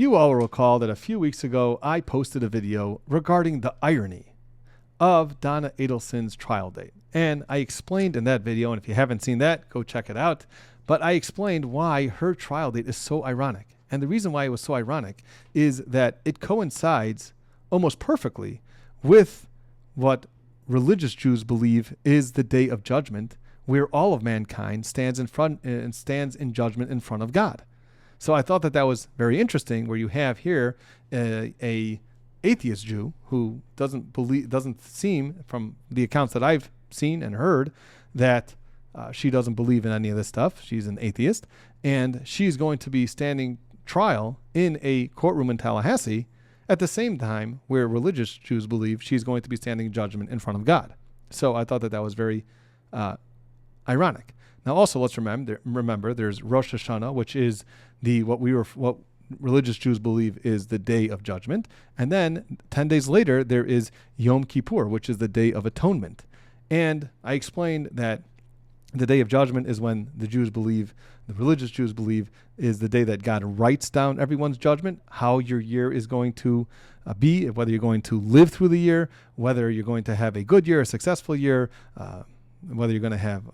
You all will recall that a few weeks ago, I posted a video regarding the irony of Donna Adelson's trial date. And I explained in that video, and if you haven't seen that, go check it out. But I explained why her trial date is so ironic. And the reason why it was so ironic is that it coincides almost perfectly with what religious Jews believe is the day of judgment, where all of mankind stands in judgment in front of God. So I thought that was very interesting, where you have here a atheist Jew who doesn't seem, from the accounts that I've seen and heard, that she doesn't believe in any of this stuff. She's an atheist, and she's going to be standing trial in a courtroom in Tallahassee at the same time where religious Jews believe she's going to be standing judgment in front of God. So I thought that was very ironic. Now, also, let's remember there's Rosh Hashanah, which is what religious Jews believe is the day of judgment. And then 10 days later, there is Yom Kippur, which is the day of atonement. And I explained that the day of judgment is when the religious Jews believe, is the day that God writes down everyone's judgment, how your year is going to be, whether you're going to live through the year, whether you're going to have a good year, a successful year, whether you're going to have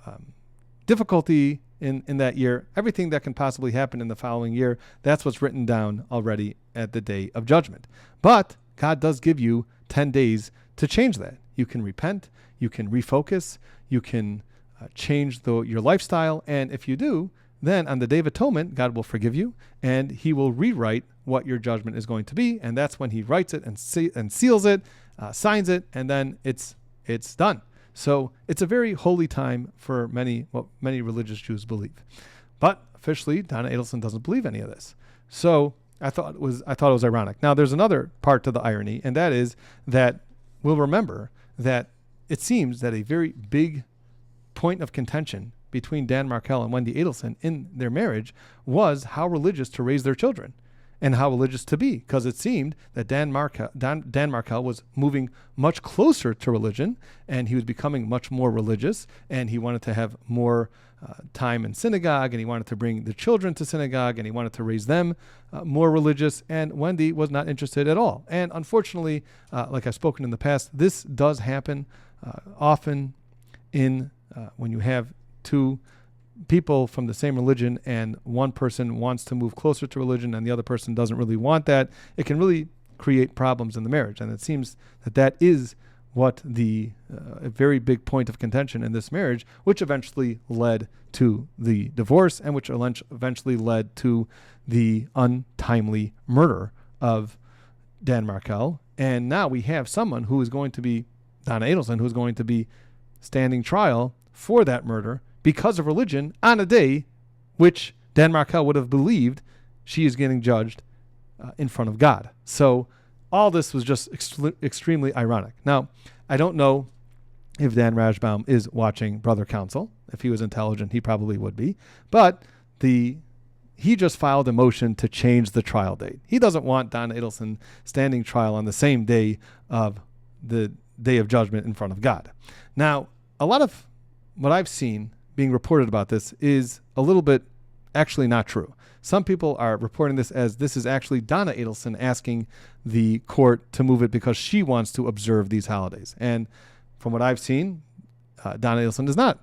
difficulty in that year, everything that can possibly happen in the following year. That's what's written down already at the day of judgment. But God does give you 10 days to change that. You can repent, you can refocus, you can change your lifestyle. And if you do, then on the Day of Atonement, God will forgive you, and he will rewrite what your judgment is going to be. And that's when he writes it and seals it, signs it, and then it's done. So it's a very holy time for many religious Jews believe. But officially, Donna Adelson doesn't believe any of this. So I thought it was ironic. Now, there's another part to the irony, and that is that we'll remember that it seems that a very big point of contention between Dan Markel and Wendy Adelson in their marriage was how religious to raise their children and how religious to be, because it seemed that Dan Markel was moving much closer to religion, and he was becoming much more religious, and he wanted to have more time in synagogue, and he wanted to bring the children to synagogue, and he wanted to raise them more religious, and Wendy was not interested at all. And unfortunately, like I've spoken in the past, this does happen often when you have two people from the same religion and one person wants to move closer to religion and the other person doesn't really want that. It can really create problems in the marriage. And it seems that is what a very big point of contention in this marriage, which eventually led to the divorce and which eventually led to the untimely murder of Dan Markel. And now we have someone who is going to be, Donna Adelson, who is going to be standing trial for that murder because of religion on a day which Dan Markel would have believed she is getting judged in front of God. So all this was just extremely ironic. Now, I don't know if Dan Rashbaum is watching Brother Counsel. If he was intelligent, he probably would be. But he just filed a motion to change the trial date. He doesn't want Donna Adelson standing trial on the same day of the day of judgment in front of God. Now, a lot of what I've seen being reported about this is a little bit actually not true. Some people are reporting this as this is actually Donna Adelson asking the court to move it because she wants to observe these holidays. And from what I've seen, Donna Adelson is not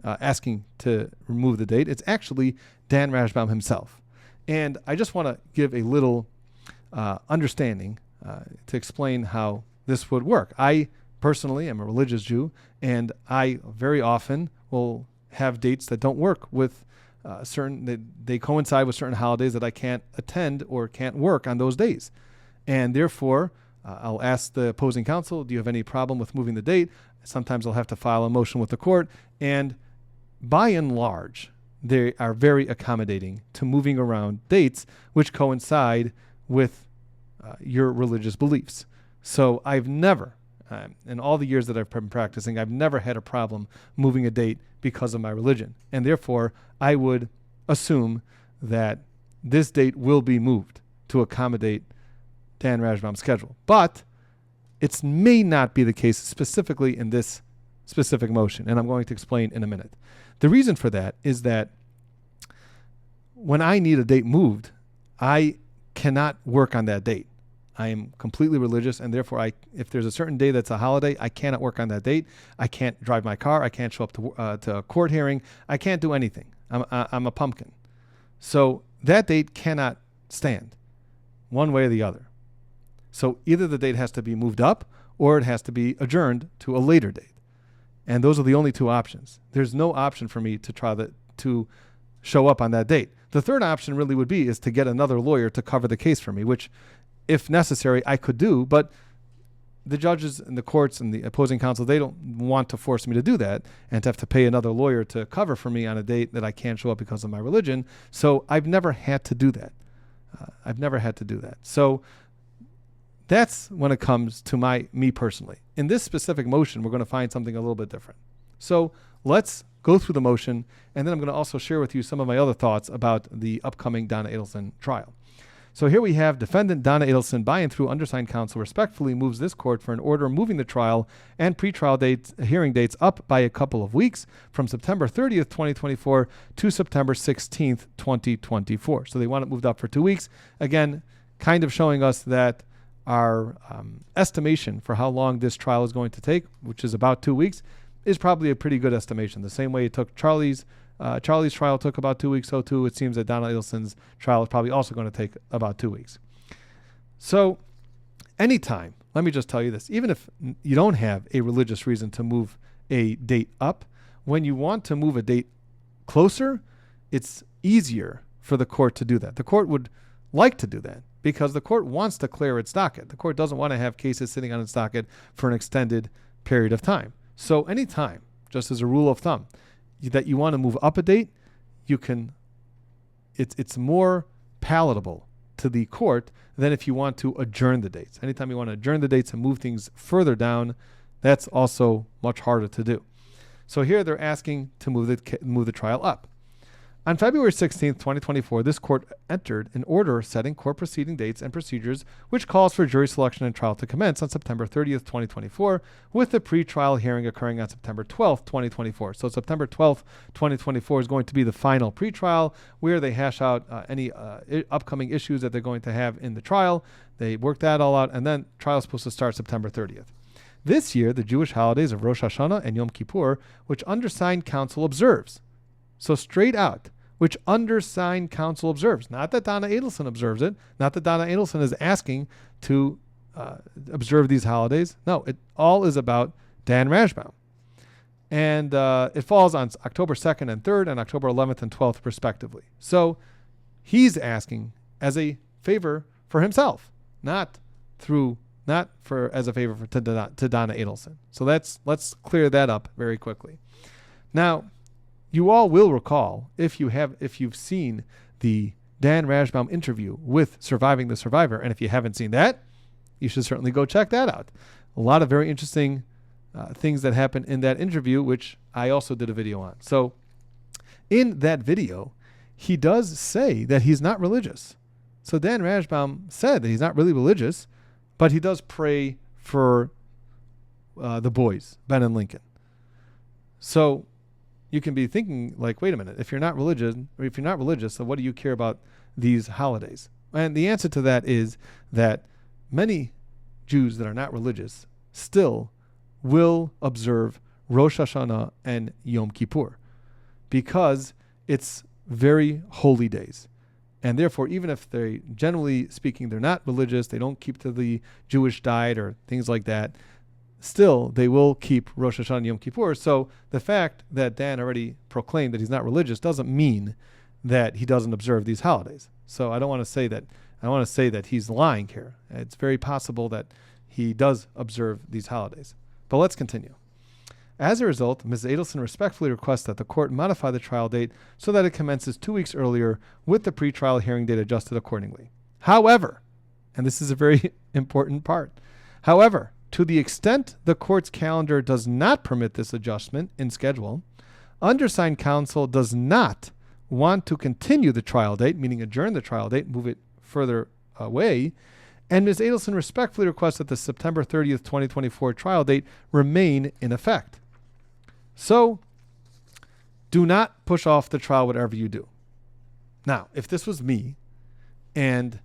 asking to remove the date. It's actually Dan Rashbaum himself. And I just want to give a little understanding to explain how this would work. I personally am a religious Jew, and I very often will have dates that don't work with they coincide with certain holidays that I can't attend or can't work on those days. And therefore, I'll ask the opposing counsel, do you have any problem with moving the date? Sometimes I'll have to file a motion with the court. And by and large, they are very accommodating to moving around dates which coincide with your religious beliefs. So I've never, in all the years that I've been practicing, I've never had a problem moving a date because of my religion. And therefore, I would assume that this date will be moved to accommodate Dan Rashbaum's schedule. But it may not be the case specifically in this specific motion, and I'm going to explain in a minute. The reason for that is that when I need a date moved, I cannot work on that date. I am completely religious, and therefore, if there's a certain day that's a holiday, I cannot work on that date. I can't drive my car. I can't show up to a court hearing. I can't do anything. I'm a pumpkin. So that date cannot stand one way or the other. So either the date has to be moved up or it has to be adjourned to a later date. And those are the only two options. There's no option for me to try to show up on that date. The third option really would be is to get another lawyer to cover the case for me, which, if necessary, I could do, but the judges and the courts and the opposing counsel, they don't want to force me to do that and to have to pay another lawyer to cover for me on a date that I can't show up because of my religion. So I've never had to do that. So that's when it comes to me personally. In this specific motion, we're going to find something a little bit different. So let's go through the motion, and then I'm going to also share with you some of my other thoughts about the upcoming Donna Adelson trial. So here we have defendant Donna Adelson, by and through undersigned counsel, respectfully moves this court for an order moving the trial and pretrial hearing dates up by a couple of weeks from September 30th, 2024 to September 16th, 2024. So they want it moved up for 2 weeks. Again, kind of showing us that our estimation for how long this trial is going to take, which is about 2 weeks, is probably a pretty good estimation. The same way it took Charlie's trial took about 2 weeks, so too it seems that Donna Adelson's trial is probably also going to take about 2 weeks. So anytime, let me just tell you this, even if you don't have a religious reason to move a date up, when you want to move a date closer, it's easier for the court to do that. The court would like to do that because the court wants to clear its docket. The court doesn't want to have cases sitting on its docket for an extended period of time. So anytime, just as a rule of thumb, that you want to move up a date, you can. It's more palatable to the court than if you want to adjourn the dates. Anytime you want to adjourn the dates and move things further down, that's also much harder to do. So here they're asking to move the trial up. On February 16th, 2024, this court entered an order setting court proceeding dates and procedures, which calls for jury selection and trial to commence on September 30th, 2024, with the pretrial hearing occurring on September 12th, 2024. So September 12th, 2024 is going to be the final pretrial where they hash out any upcoming issues that they're going to have in the trial. They work that all out, and then trial is supposed to start September 30th. This year, the Jewish holidays of Rosh Hashanah and Yom Kippur, which undersigned counsel observes. So straight out, which undersigned counsel observes. Not that Donna Adelson observes it. Not that Donna Adelson is asking to observe these holidays. No, it all is about Dan Rashbaum. And it falls on October 2nd and 3rd and October 11th and 12th, respectively. So he's asking as a favor for himself, not as a favor to Donna Adelson. So let's clear that up very quickly. Now, you all will recall, if you've seen the Dan Rashbaum interview with Surviving the Survivor, and if you haven't seen that, you should certainly go check that out. A lot of very interesting things that happen in that interview, which I also did a video on. So in that video, he does say that he's not religious. So Dan Rashbaum said that he's not really religious, but he does pray for the boys, Ben and Lincoln. So you can be thinking, like, wait a minute, if you're not religious, so what do you care about these holidays? And the answer to that is that many Jews that are not religious still will observe Rosh Hashanah and Yom Kippur because it's very holy days. And therefore, even if they, generally speaking, they're not religious, they don't keep to the Jewish diet or things like that, still, they will keep Rosh Hashanah and Yom Kippur. So the fact that Dan already proclaimed that he's not religious doesn't mean that he doesn't observe these holidays. So I don't want to say that. I want to say that he's lying here. It's very possible that he does observe these holidays. But let's continue. As a result, Ms. Adelson respectfully requests that the court modify the trial date so that it commences 2 weeks earlier with the pretrial hearing date adjusted accordingly. However, and this is a very important part, however, to the extent the court's calendar does not permit this adjustment in schedule, undersigned counsel does not want to continue the trial date, meaning adjourn the trial date, move it further away, and Ms. Adelson respectfully requests that the September 30th, 2024 trial date remain in effect. So, do not push off the trial whatever you do. Now, if this was me and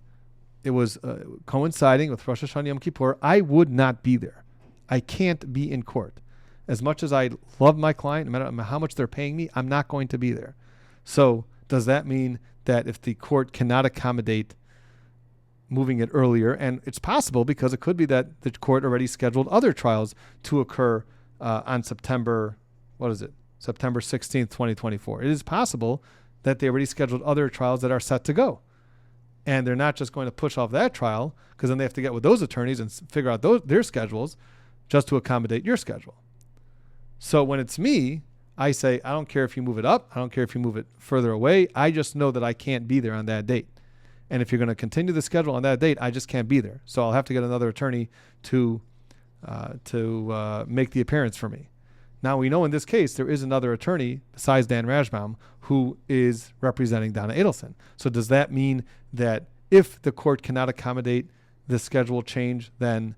coinciding with Rosh Hashanah Yom Kippur. I would not be there. I can't be in court. As much as I love my client, no matter how much they're paying me, I'm not going to be there. So does that mean that if the court cannot accommodate moving it earlier, and it's possible because it could be that the court already scheduled other trials to occur on September 16th, 2024. It is possible that they already scheduled other trials that are set to go. And they're not just going to push off that trial, because then they have to get with those attorneys and figure out their schedules just to accommodate your schedule. So when it's me, I say, I don't care if you move it up. I don't care if you move it further away. I just know that I can't be there on that date. And if you're going to continue the schedule on that date, I just can't be there. So I'll have to get another attorney to make the appearance for me. Now, we know in this case, there is another attorney besides Dan Rashbaum who is representing Donna Adelson. So does that mean that if the court cannot accommodate the schedule change, then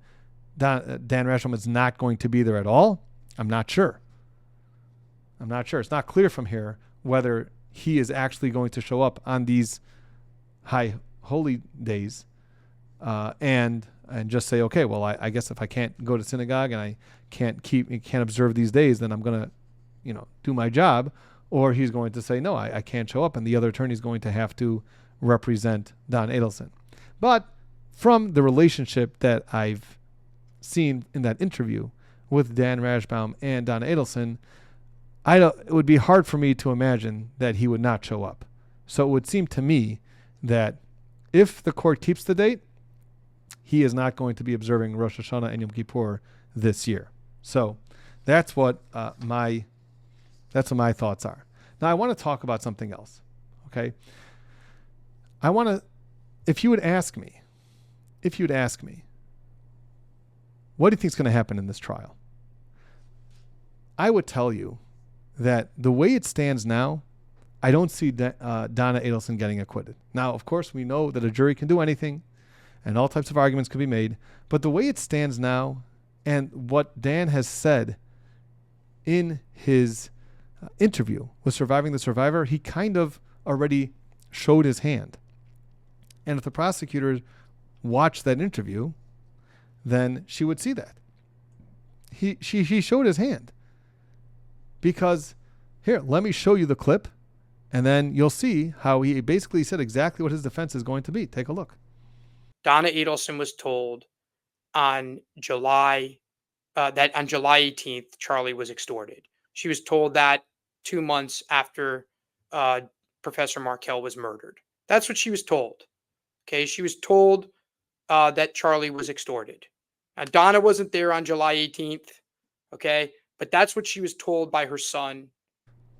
Dan Rashbaum is not going to be there at all? I'm not sure. It's not clear from here whether he is actually going to show up on these high holy days and just say, okay, well, I guess if I can't go to synagogue and I can't observe these days, then I'm going to, do my job. Or he's going to say, no, I can't show up, and the other attorney is going to have to represent Don Adelson. But from the relationship that I've seen in that interview with Dan Rashbaum and Donna Adelson, it would be hard for me to imagine that he would not show up. So it would seem to me that if the court keeps the date, he is not going to be observing Rosh Hashanah and Yom Kippur this year. So that's what my thoughts are. Now I want to talk about something else. Okay. If you would ask me, what do you think is going to happen in this trial? I would tell you that the way it stands now, I don't see Donna Adelson getting acquitted. Now, of course, we know that a jury can do anything and all types of arguments could be made. But the way it stands now and what Dan has said in his interview with Surviving the Survivor, he kind of already showed his hand. And if the prosecutor watched that interview, then she would see that. He showed his hand. Because, here, let me show you the clip, and then you'll see how he basically said exactly what his defense is going to be. Take a look. Donna Adelson was told on July 18th, Charlie was extorted. She was told that 2 months after Professor Markell was murdered. That's what she was told. Okay, she was told that Charlie was extorted. Now, Donna wasn't there on July 18th. Okay, but that's what she was told by her son.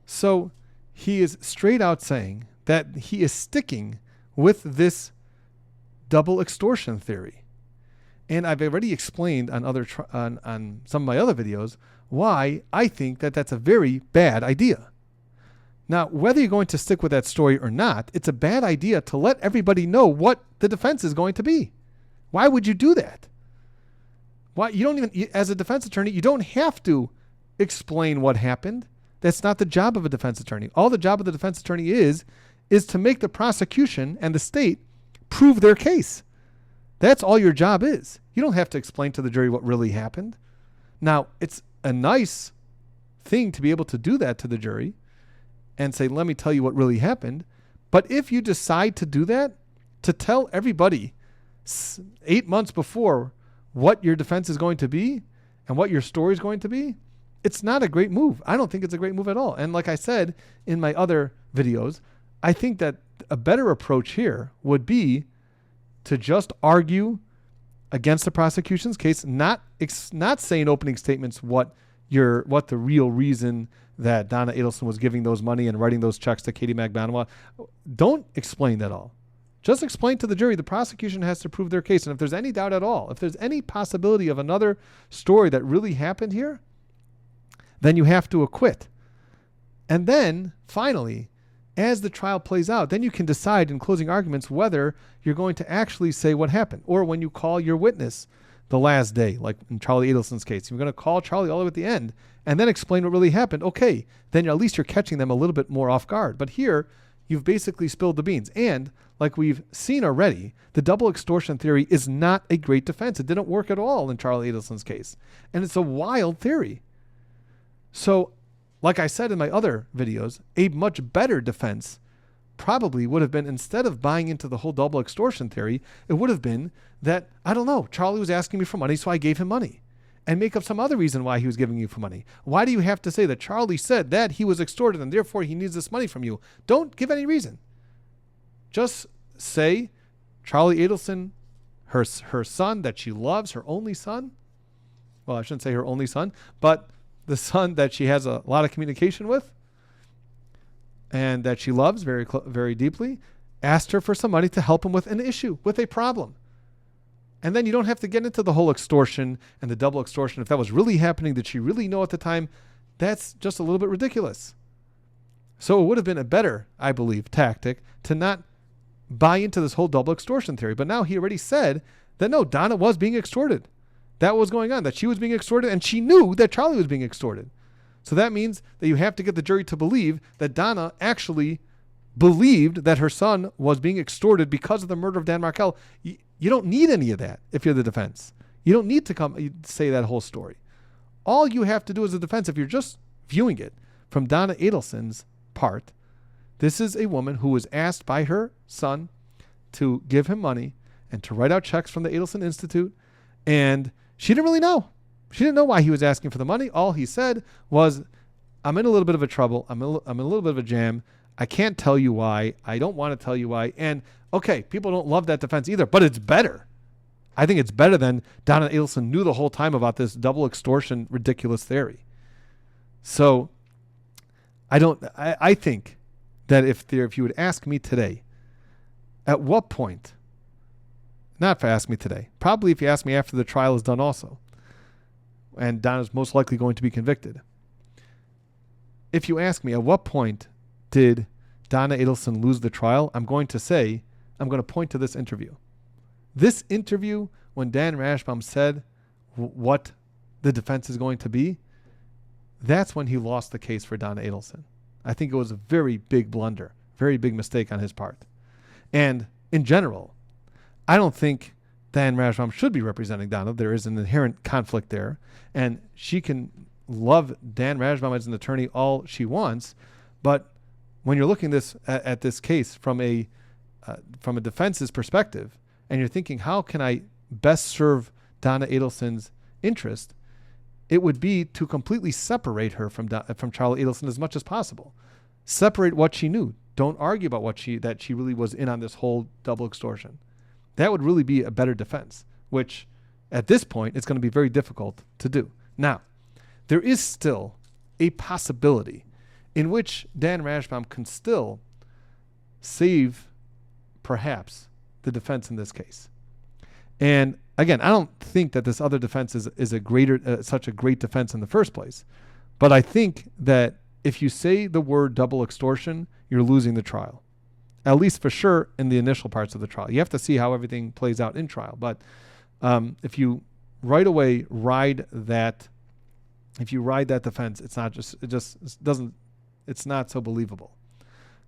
So he is straight out saying that he is sticking with this double extortion theory. And I've already explained on on some of my other videos why I think that that's a very bad idea. Now, whether you're going to stick with that story or not, it's a bad idea to let everybody know what the defense is going to be. Why would you do that? Why you don't even, as a defense attorney, you don't have to explain what happened. That's not the job of a defense attorney. All the job of the defense attorney is to make the prosecution and the state prove their case. That's all your job is. You don't have to explain to the jury what really happened. Now, it's a nice thing to be able to do that to the jury and say, let me tell you what really happened. But if you decide to do that, to tell everybody 8 months before what your defense is going to be and what your story is going to be, it's not a great move. I don't think it's a great move at all. And like I said in my other videos, I think that a better approach here would be to just argue against the prosecution's case, not say in opening statements what the real reason that Donna Adelson was giving those money and writing those checks to Katie Magbanwa. Don't explain that all. Just explain to the jury the prosecution has to prove their case. And if there's any doubt at all, if there's any possibility of another story that really happened here, then you have to acquit. And then, finally, as the trial plays out, then you can decide in closing arguments whether you're going to actually say what happened. Or when you call your witness the last day, like in Charlie Adelson's case, you're going to call Charlie all the way at the end and then explain what really happened. Okay, then at least you're catching them a little bit more off guard. But here, you've basically spilled the beans. And like we've seen already, the double extortion theory is not a great defense. It didn't work at all in Charlie Adelson's case. And it's a wild theory. So, like I said in my other videos, a much better defense probably would have been, instead of buying into the whole double extortion theory, it would have been that, I don't know, Charlie was asking me for money, so I gave him money. And make up some other reason why he was giving you for money. Why do you have to say that Charlie said that he was extorted and therefore he needs this money from you? Don't give any reason. Just say Charlie Adelson, her son that she loves, her only son. Well, I shouldn't say her only son, but the son that she has a lot of communication with and that she loves very, very deeply, asked her for some money to help him with an issue, with a problem. And then you don't have to get into the whole extortion and the double extortion. If that was really happening, did she really know at the time? That's just a little bit ridiculous. So it would have been a better, I believe, tactic to not buy into this whole double extortion theory. But now he already said that no, Donna was being extorted. That was going on, that she was being extorted, and she knew that Charlie was being extorted. So that means that you have to get the jury to believe that Donna actually believed that her son was being extorted because of the murder of Dan Markel. You don't need any of that if you're the defense. You don't need to come say that whole story. All you have to do as a defense, if you're just viewing it from Donna Adelson's part, this is a woman who was asked by her son to give him money and to write out checks from the Adelson Institute, and she didn't really know. She didn't know why he was asking for the money. All he said was, I'm in a little bit of a trouble. I'm in a little bit of a jam. I can't tell you why. I don't want to tell you why. And okay, people don't love that defense either, but it's better. I think it's better than Donna Adelson knew the whole time about this double extortion ridiculous theory. So I think that if you would ask me today, at what point, not if you ask me today, probably if you ask me after the trial is done also, and Donna's most likely going to be convicted. If you ask me at what point did Donna Adelson lose the trial, I'm going to point to this interview. This interview, when Dan Rashbaum said what the defense is going to be, that's when he lost the case for Donna Adelson. I think it was a very big blunder, very big mistake on his part. And in general, I don't think Dan Rashbaum should be representing Donna. There is an inherent conflict there, and she can love Dan Rashbaum as an attorney all she wants, but when you're looking at this case from a defense's perspective, and you're thinking, how can I best serve Donna Adelson's interest? It would be to completely separate her from Charlie Adelson as much as possible. Separate what she knew. Don't argue about that she really was in on this whole double extortion. That would really be a better defense, which at this point it's going to be very difficult to do. Now, there is still a possibility in which Dan Rashbaum can still save, perhaps, the defense in this case. And again, I don't think that this other defense is such a great defense in the first place. But I think that if you say the word double extortion, you're losing the trial. At least for sure in the initial parts of the trial. You have to see how everything plays out in trial. But if you right away ride that defense, it's not so believable.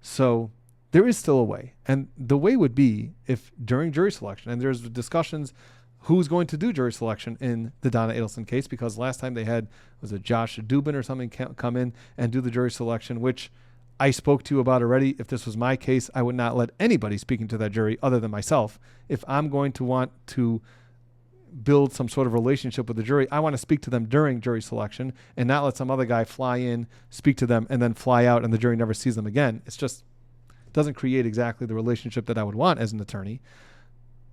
So there is still a way. And the way would be if during jury selection, and there's discussions who's going to do jury selection in the Donna Adelson case, because last time they had, was it Josh Dubin or something, come in and do the jury selection, which I spoke to you about already. If this was my case, I would not let anybody speaking to that jury other than myself. If I'm going to want to build some sort of relationship with the jury, I want to speak to them during jury selection and not let some other guy fly in, speak to them, and then fly out and the jury never sees them again. It's just doesn't create exactly the relationship that I would want as an attorney.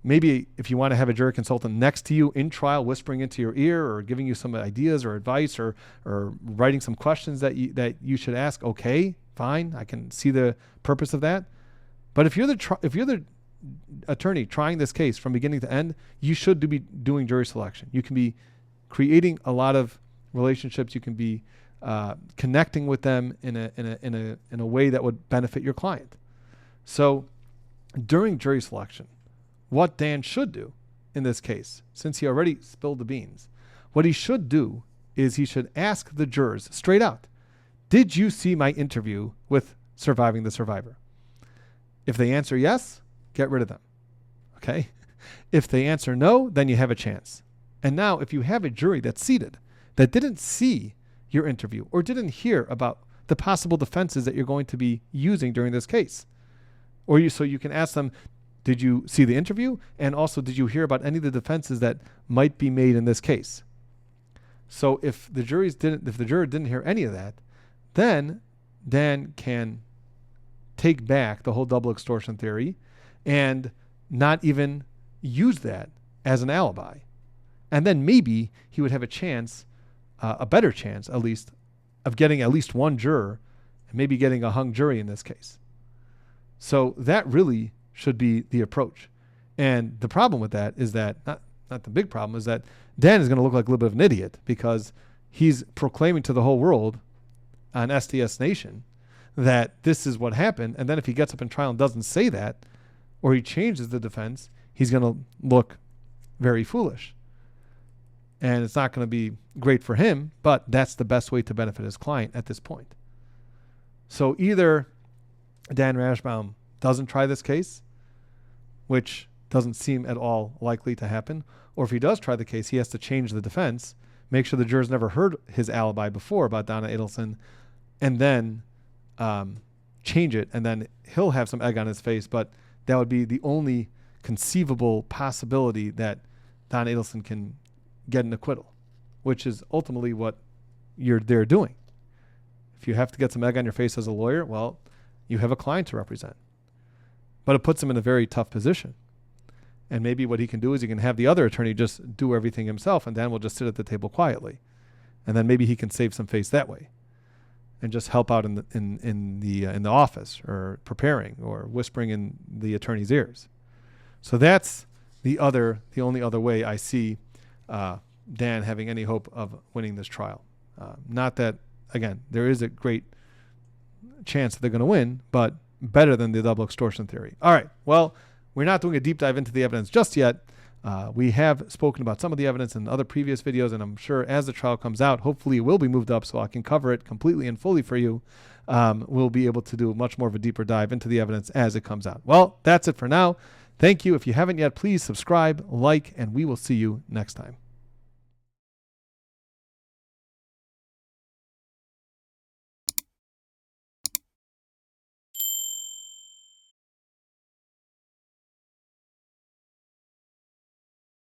Maybe if you want to have a jury consultant next to you in trial, whispering into your ear or giving you some ideas or advice or writing some questions that you should ask, okay, fine, I can see the purpose of that. But if you're the attorney trying this case from beginning to end, you should be doing jury selection. You can be creating a lot of relationships. You can be connecting with them in a way that would benefit your client. So during jury selection, what Dan should do in this case, since he already spilled the beans, what he should do is he should ask the jurors straight out, did you see my interview with Surviving the Survivor? If they answer yes, get rid of them. Okay? If they answer no, then you have a chance. And now, if you have a jury that's seated, that didn't see your interview or didn't hear about the possible defenses that you're going to be using during this case, so you can ask them, did you see the interview? And also, did you hear about any of the defenses that might be made in this case? So if the juror didn't hear any of that, then Dan can take back the whole double extortion theory and not even use that as an alibi. And then maybe he would have a chance, a better chance at least, of getting at least one juror and maybe getting a hung jury in this case. So that really should be the approach. And the problem with that is that, not the big problem, is that Dan is going to look like a little bit of an idiot because he's proclaiming to the whole world on SDS Nation that this is what happened. And then if he gets up in trial and doesn't say that, or he changes the defense, he's going to look very foolish. And it's not going to be great for him, but that's the best way to benefit his client at this point. So either Dan Rashbaum doesn't try this case, which doesn't seem at all likely to happen, or if he does try the case, he has to change the defense, make sure the jurors never heard his alibi before about Donna Adelson, and then change it, and then he'll have some egg on his face, but that would be the only conceivable possibility that Donna Adelson can get an acquittal, which is ultimately what they're doing. If you have to get some egg on your face as a lawyer, well, you have a client to represent. But it puts him in a very tough position. And maybe what he can do is he can have the other attorney just do everything himself, and Dan will just sit at the table quietly. And then maybe he can save some face that way and just help out in the office, or preparing, or whispering in the attorney's ears. So that's the only other way I see Dan having any hope of winning this trial. Not that, again, there is a great chance that they're going to win, but better than the double extortion theory. All right. Well, we're not doing a deep dive into the evidence just yet. We have spoken about some of the evidence in other previous videos, and I'm sure as the trial comes out, hopefully it will be moved up so I can cover it completely and fully for you. We'll be able to do much more of a deeper dive into the evidence as it comes out. Well, that's it for now. Thank you. If you haven't yet, please subscribe, like, and we will see you next time.